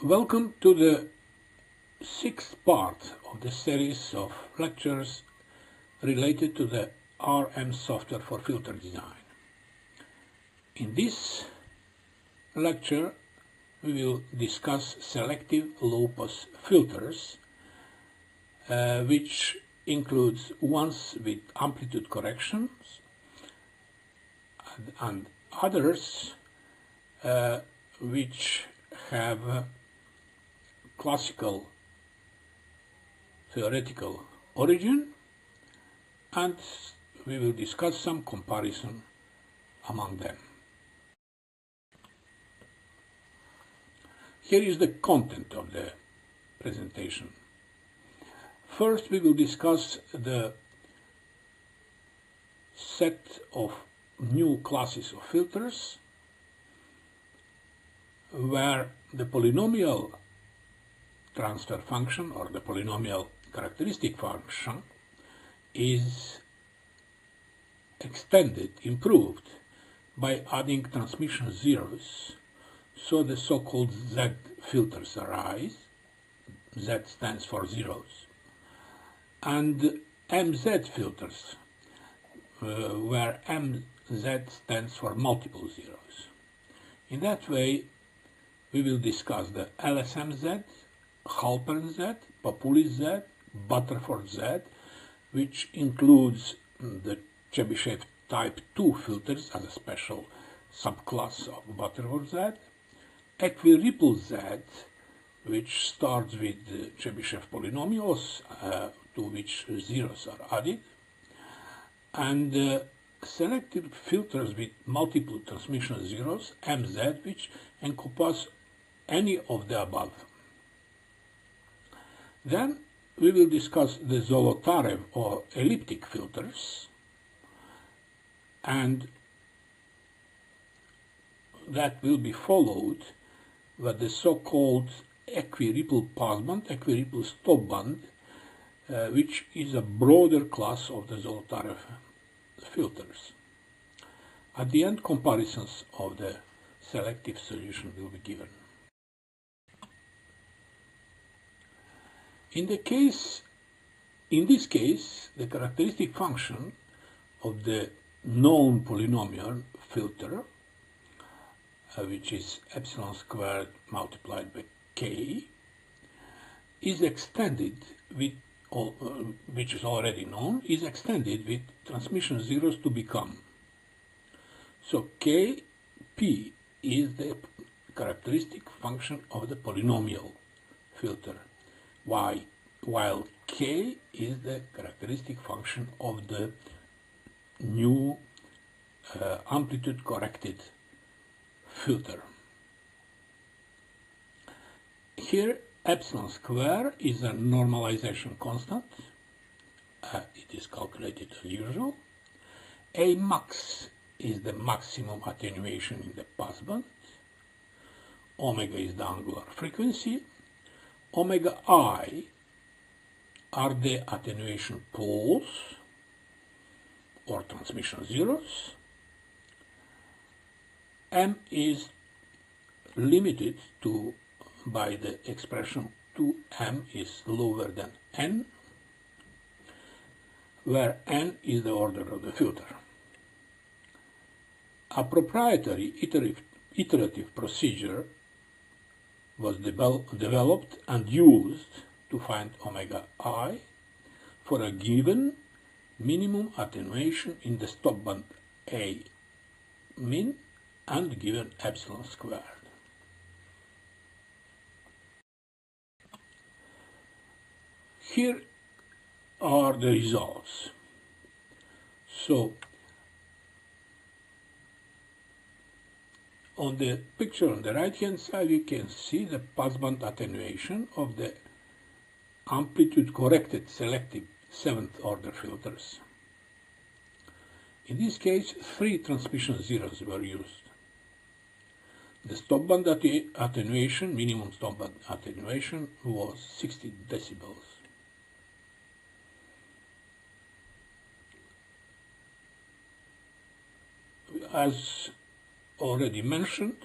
Welcome to the sixth part of the series of lectures related to the RM software for filter design. In this lecture, we will discuss selective low-pass filters, which includes ones with amplitude corrections and others which have classical theoretical origin, and we will discuss some comparison among them. Here is the content of the presentation. First, we will discuss the set of new classes of filters where the polynomial transfer function or the polynomial characteristic function is extended, improved by adding transmission zeros, so the so-called Z filters arise. Z stands for zeros. And MZ filters, where MZ stands for multiple zeros. In that way, we will discuss the LSM Z, Halpern Z, Papuli Z, Butterford Z, which includes the Chebyshev type 2 filters as a special subclass of Butterford Z, Equiripple Z, which starts with the Chebyshev polynomials to which zeros are added, and selective filters with multiple transmission zeros, MZ, which encompass any of the above. Then we will discuss the Zolotarev or elliptic filters, and that will be followed by the so-called Equiripple passband, Equiripple stopband, which is a broader class of the Zolotarev filters. At the end, comparisons of the selective solution will be given. In this case, the characteristic function of the known polynomial filter, which is epsilon squared multiplied by k, is extended with, which is already known, is extended with transmission zeros to become. So Kp is the characteristic function of the polynomial filter, while k is the characteristic function of the new amplitude corrected filter. Here epsilon square is a normalization constant. It is calculated as usual. A max is the maximum attenuation in the passband. Omega is the angular frequency. Omega I are the attenuation poles or transmission zeros. M is limited to by the expression 2m is lower than n, where n is the order of the filter. A proprietary iterative procedure was developed and used to find omega I for a given minimum attenuation in the stopband A min and given epsilon squared. Here are the results. So, on the picture on the right-hand side, you can see the passband attenuation of the amplitude-corrected selective seventh-order filters. In this case, 3 transmission zeros were used. The stopband attenuation, minimum stopband attenuation, was 60 decibels. As already mentioned,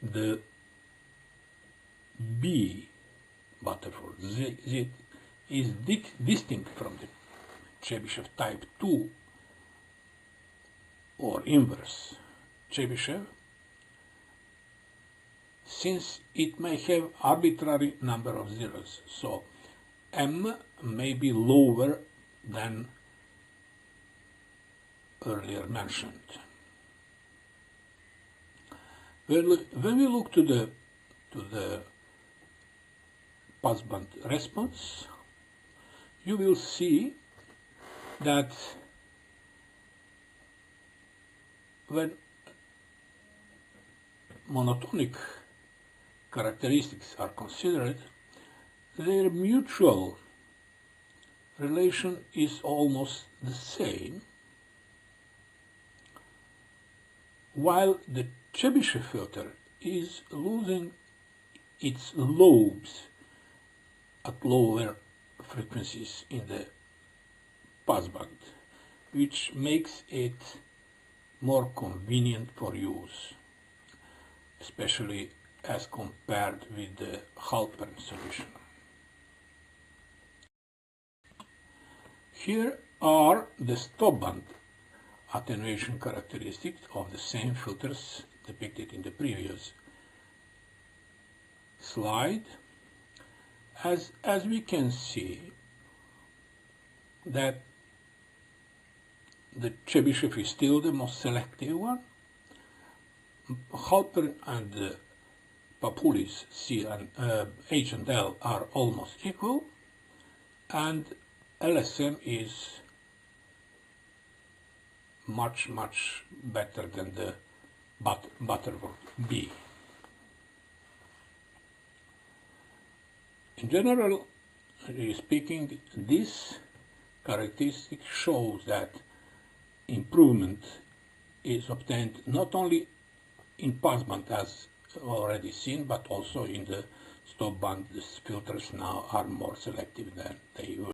the B Butterford Z is distinct from the Chebyshev type 2 or inverse Chebyshev, since it may have arbitrary number of zeros, so M may be lower than earlier mentioned. When we look to the passband response, you will see that when monotonic characteristics are considered, their mutual relation is almost the same, while the Chebyshev filter is losing its lobes at lower frequencies in the passband, which makes it more convenient for use, especially as compared with the Halpern solution. Here are the stopband attenuation characteristics of the same filters depicted in the previous slide. As we can see that the Chebyshev is still the most selective one. Halpern and Papulis C and H and L are almost equal, and LSM is much better than the Butterford B. In general speaking, this characteristic shows that improvement is obtained not only in passband as already seen, but also in the stopband. The filters now are more selective than they were.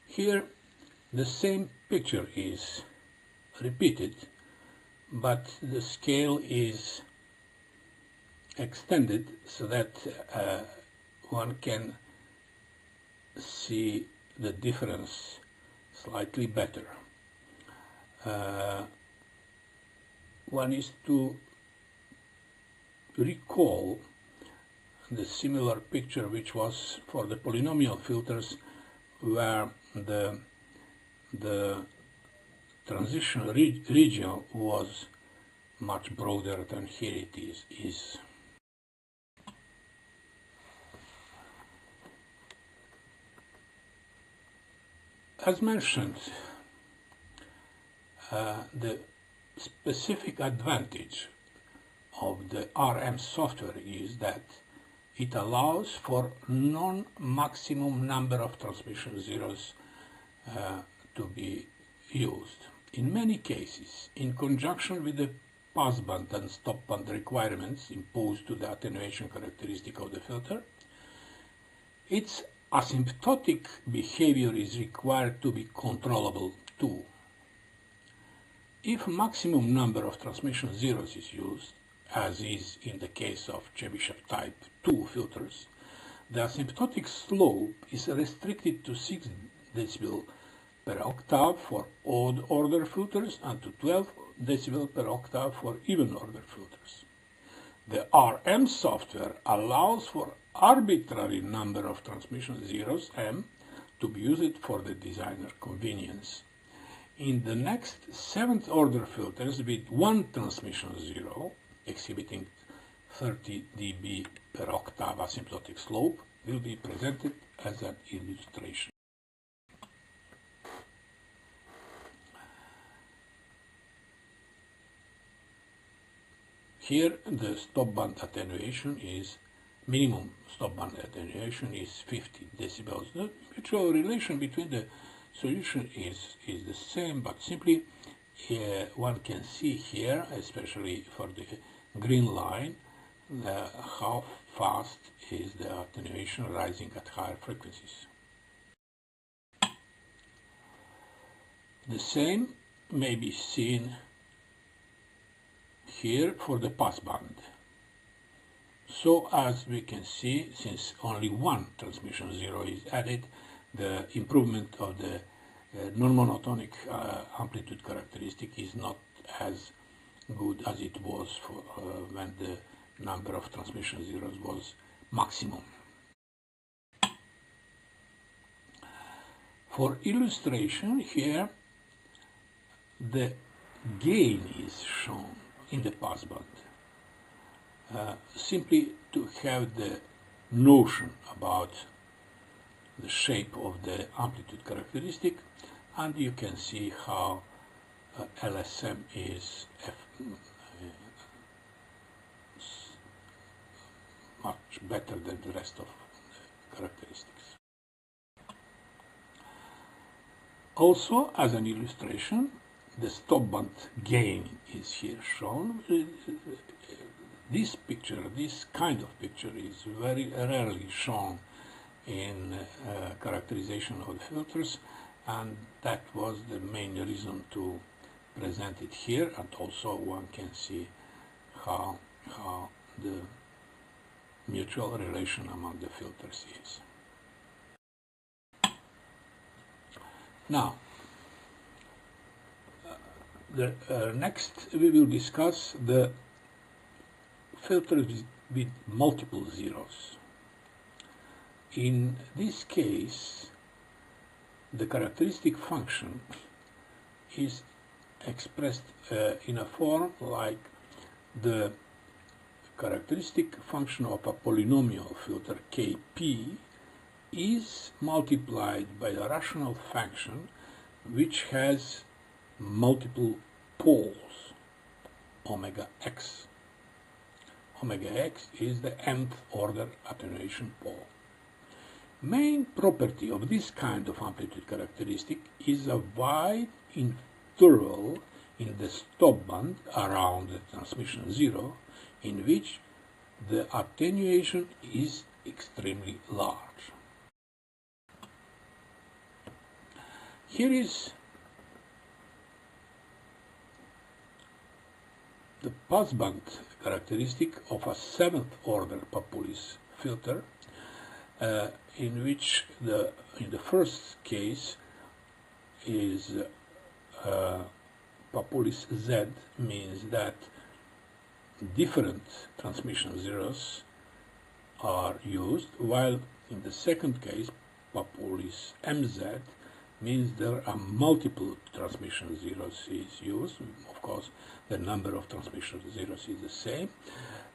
Here the same picture is repeated, but the scale is extended so that one can see the difference slightly better. One is to recall the similar picture which was for the polynomial filters, where the transition region was much broader than here it is. As mentioned, the specific advantage of the RM software is that it allows for non-maximum number of transmission zeros to be used. In many cases, in conjunction with the passband and stopband requirements imposed to the attenuation characteristic of the filter, its asymptotic behavior is required to be controllable too. If maximum number of transmission zeros is used, as is in the case of Chebyshev type 2 filters, the asymptotic slope is restricted to 6 dB per octave for odd order filters and to 12 dB per octave for even order filters. The RM software allows for arbitrary number of transmission zeros, M, to be used for the designer convenience. In the next 7th order filters with one transmission zero, exhibiting 30 dB per octave asymptotic slope, will be presented as an illustration. Here the stopband attenuation is, minimum stopband attenuation is 50 decibels. The mutual relation between the solution is the same, but simply one can see here, especially for the green line, how fast is the attenuation rising at higher frequencies. The same may be seen here for the passband. So as we can see, since only one transmission zero is added, the improvement of the non-monotonic amplitude characteristic is not as good as it was for, when the number of transmission zeros was maximum. For illustration, here the gain is shown in the passband. Simply to have the notion about the shape of the amplitude characteristic, and you can see how LSM is much better than the rest of the characteristics. Also, as an illustration, the stop band gain is here shown. This picture, this kind of picture, is very rarely shown in characterization of the filters, and that was the main reason to present it here. And also one can see how the mutual relation among the filters is. Now, next we will discuss the filters with multiple zeros. In this case, the characteristic function is expressed in a form like the characteristic function of a polynomial filter Kp is multiplied by a rational function which has multiple poles, omega x. Omega x is the nth order attenuation pole. Main property of this kind of amplitude characteristic is a wide interval in the stop band around the transmission zero, in which the attenuation is extremely large. Here is the passband characteristic of a seventh order Papulis filter, in which in the first case is Papulis Z, means that different transmission zeros are used, while in the second case Papulis MZ means there are multiple transmission zeros is used. Of course, the number of transmission zeros is the same.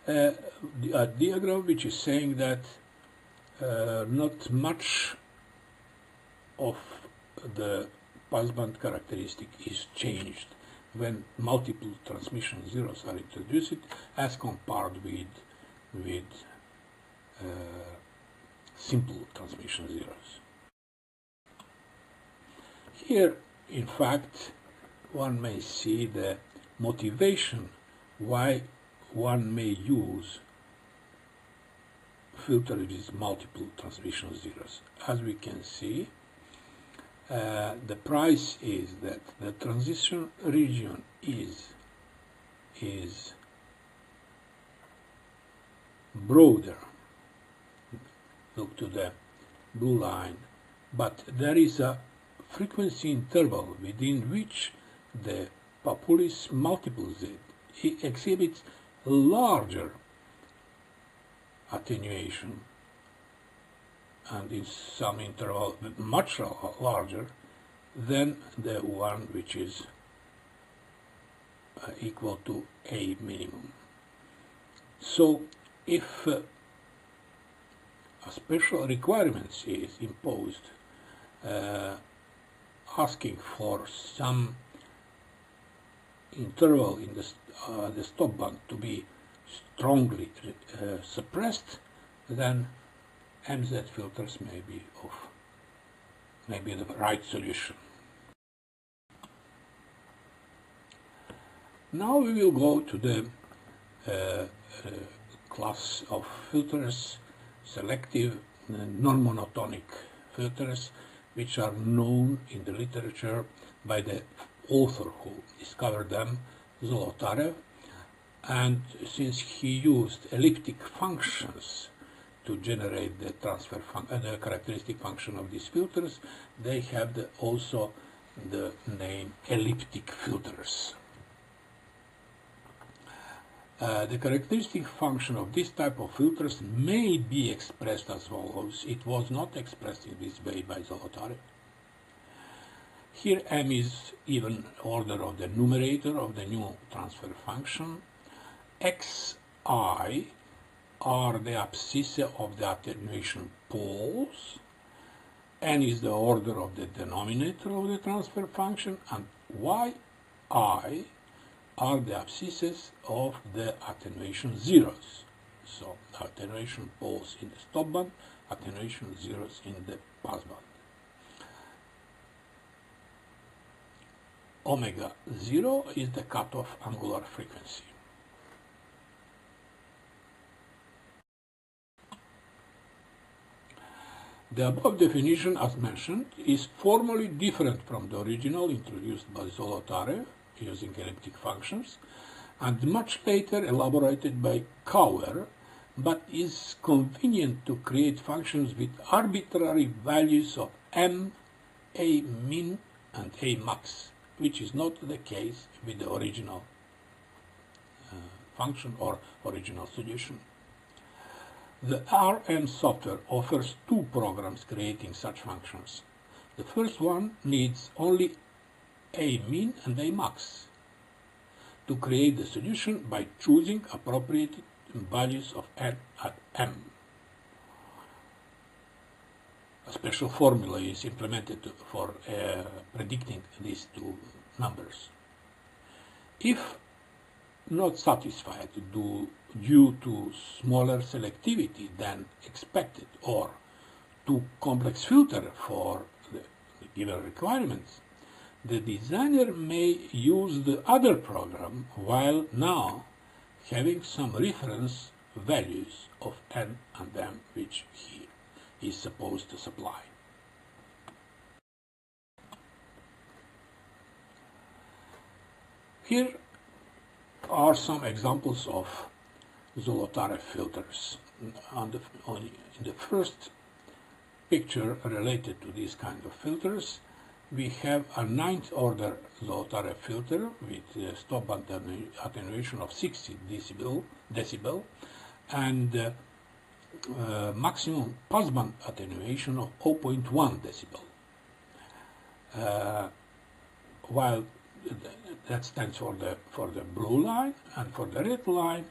A diagram which is saying that not much of the passband characteristic is changed when multiple transmission zeros are introduced as compared with simple transmission zeros. Here, in fact, one may see the motivation why one may use filter with multiple transmission zeros. As we can see, the price is that the transition region is broader. Look to the blue line, but there is a frequency interval within which the Papulis multiple Z exhibits larger attenuation, and in some interval much larger than the one which is equal to A minimum. So if a special requirement is imposed asking for some interval in the stop band to be strongly suppressed, then MZ filters may be the right solution. Now we will go to the class of filters, selective non-monotonic filters, which are known in the literature by the author who discovered them, Zolotarev, and since he used elliptic functions to generate the the characteristic function of these filters, they have also the name elliptic filters. The characteristic function of this type of filters may be expressed as follows. It was not expressed in this way by Zolotarev. Here m is even order of the numerator of the new transfer function. xi are the abscissa of the attenuation poles. N is the order of the denominator of the transfer function, and yi are the abscissas of the attenuation zeros. So attenuation poles in the stop band, attenuation zeros in the pass band. Omega 0 is the cutoff angular frequency. The above definition, as mentioned, is formally different from the original introduced by Zolotarev using elliptic functions, and much later elaborated by Kauer, but is convenient to create functions with arbitrary values of m, a min, and a max, which is not the case with the original function or original solution. The RM software offers two programs creating such functions. The first one needs only a min and a max to create the solution by choosing appropriate values of n at m. A special formula is implemented for predicting these two numbers. If not satisfied due to smaller selectivity than expected or too complex filter for the given requirements, the designer may use the other program while now having some reference values of n and m which he is supposed to supply. Here are some examples of Zolotarev filters. In the first picture related to these kind of filters, we have a ninth order Zolotarev filter with a stop band attenuation of 60 decibel and maximum passband attenuation of 0.1 decibel. While that stands for the blue line, and for the red line,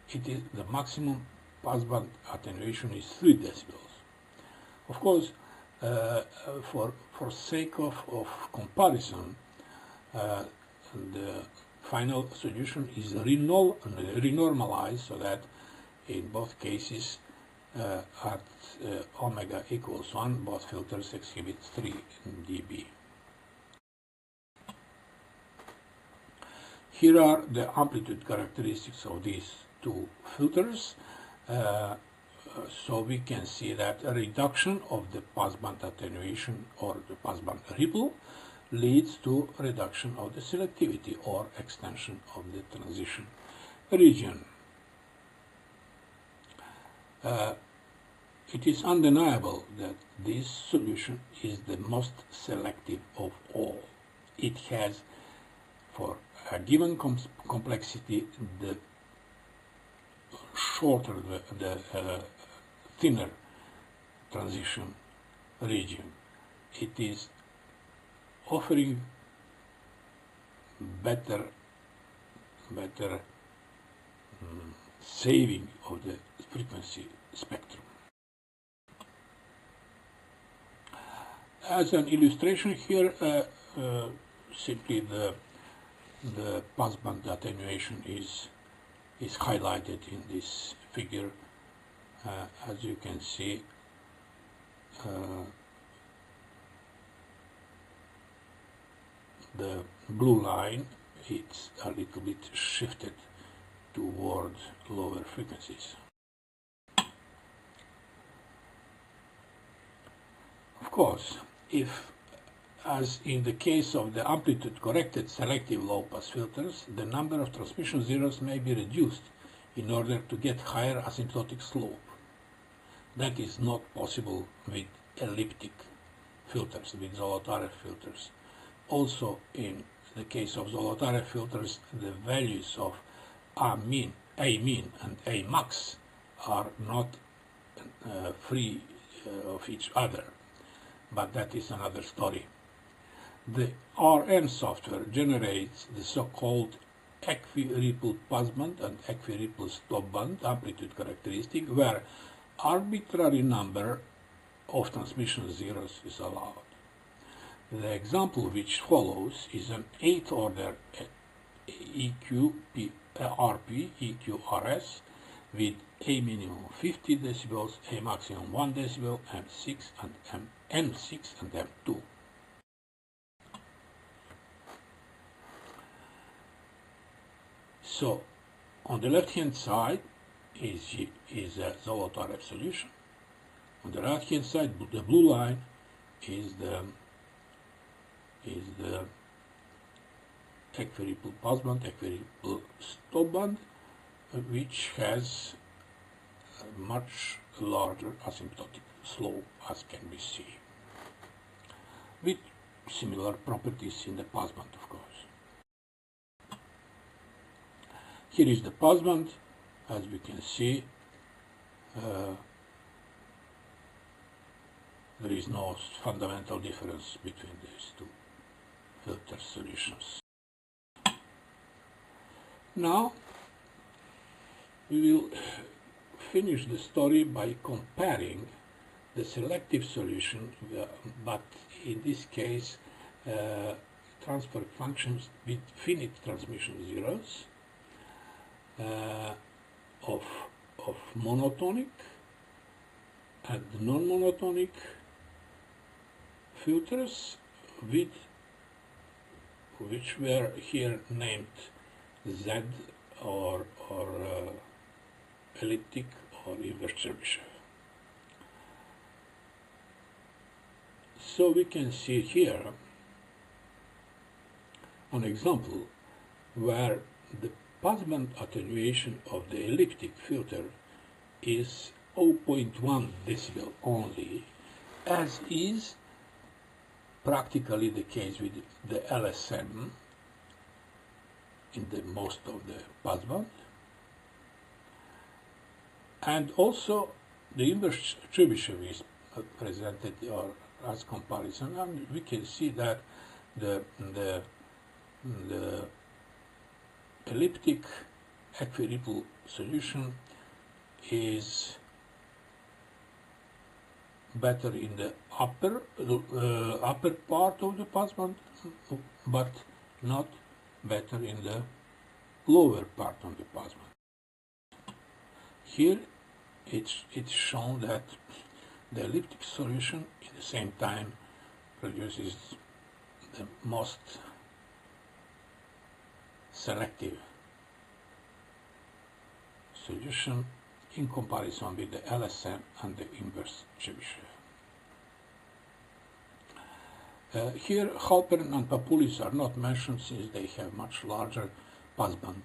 it is the maximum passband attenuation is 3 decibels. Of course, for sake of comparison, the final solution is renormalized so that in both cases at omega equals 1, both filters exhibit 3 dB. Here are the amplitude characteristics of these two filters. So we can see that a reduction of the passband attenuation or the passband ripple leads to reduction of the selectivity or extension of the transition region. It is undeniable that this solution is the most selective of all. It has, for a given complexity, the shorter, the thinner transition region. It is offering better saving of the frequency spectrum. As an illustration here, simply the passband attenuation is highlighted in this figure. As you can see, the blue line, it's a little bit shifted toward lower frequencies. Of course, if, as in the case of the amplitude-corrected selective low-pass filters, the number of transmission zeros may be reduced in order to get higher asymptotic slope. That is not possible with elliptic filters, with Zolotarev filters. Also, in the case of Zolotarev filters, the values of A mean and A max are not free of each other, but that is another story. The RN software generates the so-called equi-ripple passband and equi-ripple stopband amplitude characteristic, where arbitrary number of transmission zeros is allowed. The example which follows is an 8th order RP, EQRS, with A minimum 50 decibels, A maximum 1 decibel, M6 and M2. So, on the left-hand side is a Zolotarev solution. On the right-hand side, the blue line is the equi-ripple passband, equi-ripple stopband, which has a much larger asymptotic slope, as can be seen, with similar properties in the passband, of course. Here is the passband. As we can see, there is no fundamental difference between these two filter solutions. Now, we will finish the story by comparing the selective solution, but in this case, transfer functions with finite transmission zeros of monotonic and non-monotonic filters, which were here named Z or elliptic or inverse Chebyshev. So we can see here an example where the passband attenuation of the elliptic filter is 0.1 decibel only, as is practically the case with the LSM in the most of the passband, and also the inverse Chebyshev is presented or as comparison, and we can see that the elliptic equi-ripple solution is better in the upper part of the passband, but not better in the lower part of the passband. Here it's shown that the elliptic solution at the same time produces the most selective solution in comparison with the LSM and the inverse Chebyshev. Here Halpern and Papoulis are not mentioned since they have much larger passband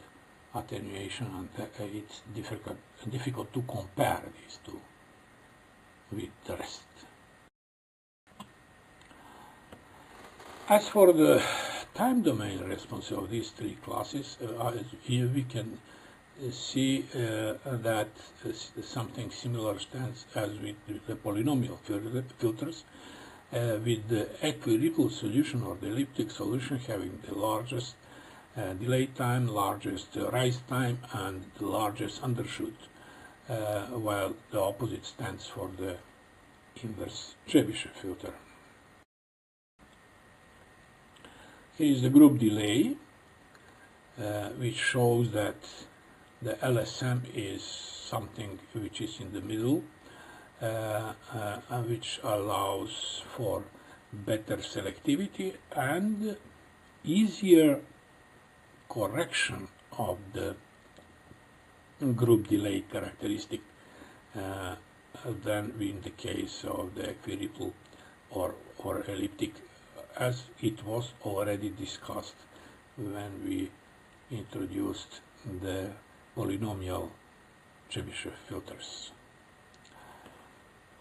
attenuation, and it's difficult to compare these two with the rest. As for the time domain response of these three classes, here we can see that something similar stands as with the polynomial filters, with the equi-ripple solution or the elliptic solution having the largest delay time, largest rise time, and the largest undershoot, while the opposite stands for the inverse Chebyshev filter. Here is the group delay, which shows that the LSM is something which is in the middle, which allows for better selectivity and easier correction of the group delay characteristic than in the case of the equi-ripple or elliptic, as it was already discussed when we introduced the polynomial Chebyshev filters.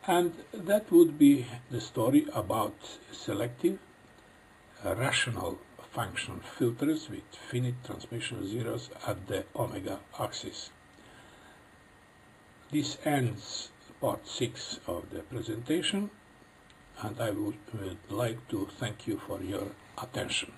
And that would be the story about selective rational function filters with finite transmission zeros at the omega axis. This ends part 6 of the presentation, and I would like to thank you for your attention.